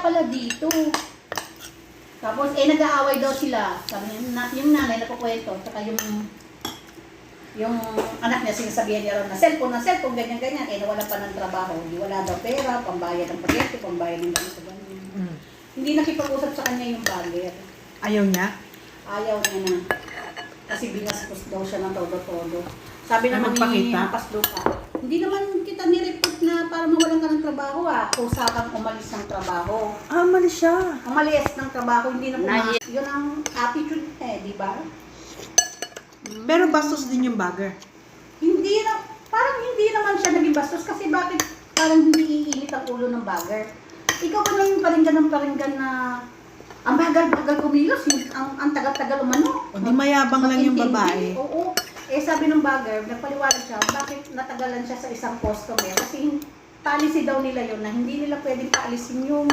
pala dito. Tapos, nag-aaway daw sila. Sabi niya, yung nanay nagkukwento, saka yung anak niya, sinasabihan niya raw na cellphone, ganyan-ganyan, nawalan pa ng trabaho. Hindi wala daw pera, pambayad ng proyekto, pambayad ng ganito, ganyan. Hindi nakipag-usap sa kanya yung bagger. Ayaw niya? Ayaw niya na. Kasi binastos daw siya ng todo-todo. Sabi naman ni Pasluka, hindi naman kita nireport na para mawalan ka ng trabaho Kusa kang umalis ng trabaho. Malis siya. Umalis ng trabaho, hindi na pumasok. Yun ang attitude di ba? Pero bastos din yung bagger. Parang hindi naman siya naging bastos kasi bakit parang hindi iinit ang ulo ng bagger? Ikaw ba na yung paringgan na ang bagal-bagal kumilos, ang tagal-tagal umano. O di mayabang lang yung babae. Oo. Sabi ng bagger, nagpaliwanag siya, bakit natagalan siya sa isang customer? Kasi policy daw nila yun na hindi nila pwedeng paalisin yung